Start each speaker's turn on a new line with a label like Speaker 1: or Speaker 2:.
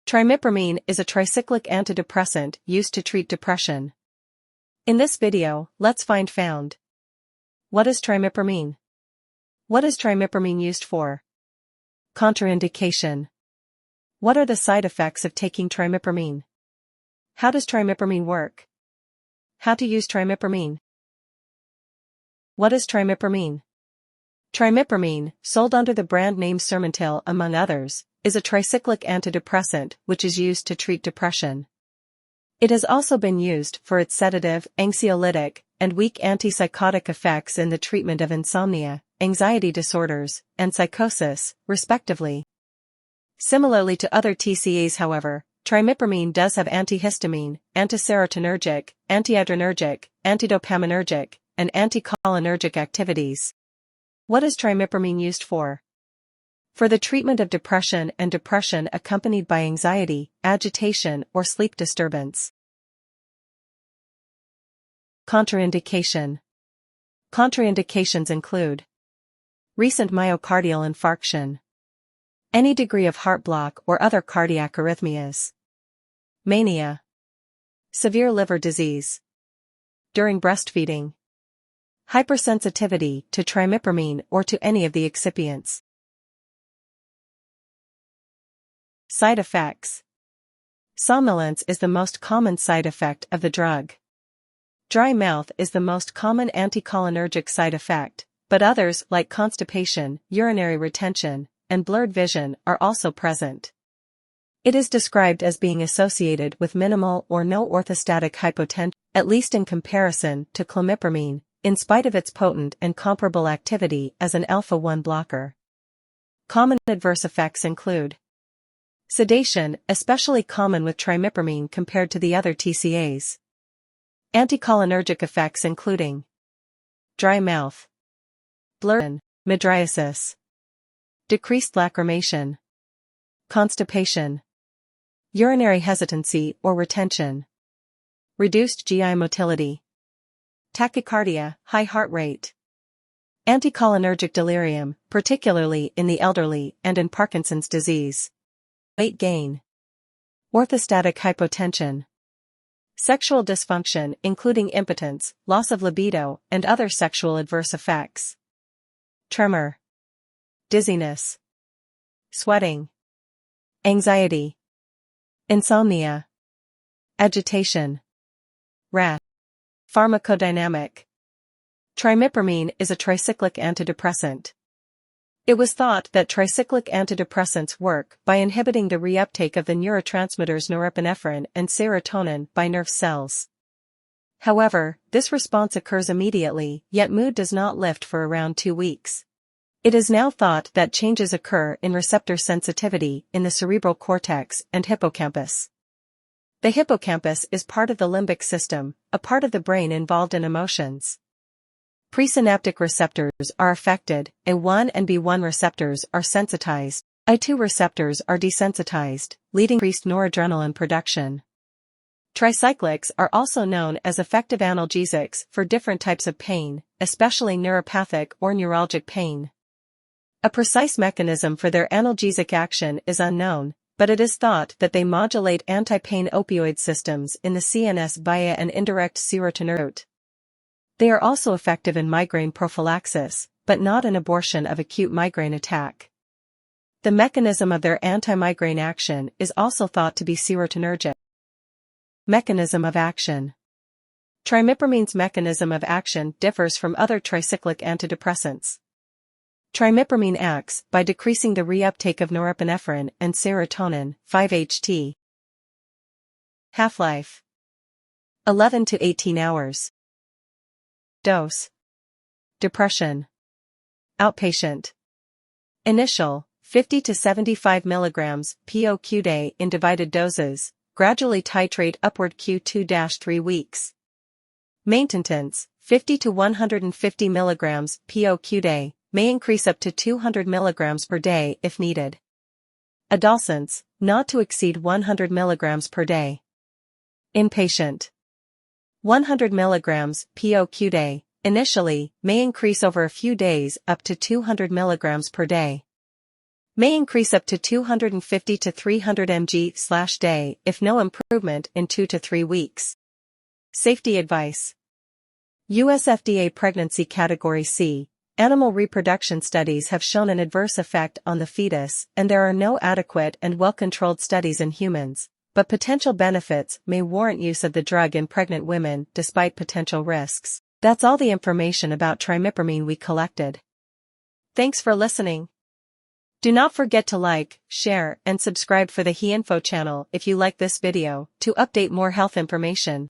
Speaker 1: Trimipramine is a tricyclic antidepressant used to treat depression. In this video, let's found. What is trimipramine? What is trimipramine used for? Contraindication. What are the side effects of taking trimipramine? How does trimipramine work? How to use trimipramine? What is trimipramine? Trimipramine, sold under the brand name Surmontil among others, is a tricyclic antidepressant which is used to treat depression. It has also been used for its sedative, anxiolytic, and weak antipsychotic effects in the treatment of insomnia, anxiety disorders, and psychosis, respectively. Similarly to other TCAs, however, trimipramine does have antihistamine, antiserotonergic, antiadrenergic, antidopaminergic, and anticholinergic activities. What is trimipramine used for? For the treatment of depression and depression accompanied by anxiety, agitation, or sleep disturbance. Contraindication. Contraindications include recent myocardial infarction, any degree of heart block or other cardiac arrhythmias, mania, severe liver disease, during breastfeeding, hypersensitivity to trimipramine or to any of the excipients. Side effects. Somnolence is the most common side effect of the drug. Dry mouth is the most common anticholinergic side effect, but others like constipation, urinary retention, and blurred vision are also present. It is described as being associated with minimal or no orthostatic hypotension, at least in comparison to clomipramine, in spite of its potent and comparable activity as an alpha-1 blocker. Common adverse effects include sedation, especially common with trimipramine compared to the other TCAs. Anticholinergic effects including dry mouth, blurred, mydriasis, decreased lacrimation, constipation, urinary hesitancy or retention, reduced GI motility, tachycardia, high heart rate, anticholinergic delirium, particularly in the elderly and in Parkinson's disease, weight gain, orthostatic hypotension, sexual dysfunction including impotence, loss of libido, and other sexual adverse effects, tremor, dizziness, sweating, anxiety, insomnia, agitation, rash. Pharmacodynamic. Trimipramine is a tricyclic antidepressant. It was thought that tricyclic antidepressants work by inhibiting the reuptake of the neurotransmitters norepinephrine and serotonin by nerve cells. However, this response occurs immediately, yet mood does not lift for around 2 weeks. It is now thought that changes occur in receptor sensitivity in the cerebral cortex and hippocampus. The hippocampus is part of the limbic system, a part of the brain involved in emotions. Presynaptic receptors are affected, A1 and B1 receptors are sensitized, I2 receptors are desensitized, leading to increased noradrenaline production. Tricyclics are also known as effective analgesics for different types of pain, especially neuropathic or neuralgic pain. A precise mechanism for their analgesic action is unknown, but it is thought that they modulate anti-pain opioid systems in the CNS via an indirect serotonin route. They are also effective in migraine prophylaxis, but not in abortion of acute migraine attack. The mechanism of their anti-migraine action is also thought to be serotonergic. Mechanism of action. Trimipramine's mechanism of action differs from other tricyclic antidepressants. Trimipramine acts by decreasing the reuptake of norepinephrine and serotonin, 5-HT. Half-life: 11 to 18 hours. Dose: depression. Outpatient. Initial, 50 to 75 mg POQ day in divided doses, gradually titrate upward Q2-3 weeks. Maintenance, 50 to 150 mg POQ day, may increase up to 200 mg per day if needed. Adolescents, not to exceed 100 mg per day. Inpatient. 100 mg POQ day, initially, may increase over a few days up to 200 mg per day. May increase up to 250 to 300 mg/day if no improvement in 2 to 3 weeks. Safety advice. US FDA Pregnancy Category C. Animal reproduction studies have shown an adverse effect on the fetus, and there are no adequate and well-controlled studies in humans, but potential benefits may warrant use of the drug in pregnant women despite potential risks. That's all the information about Trimipramine we collected. Thanks for listening. Do not forget to like, share, and subscribe for the HeInfo channel if you like this video to update more health information.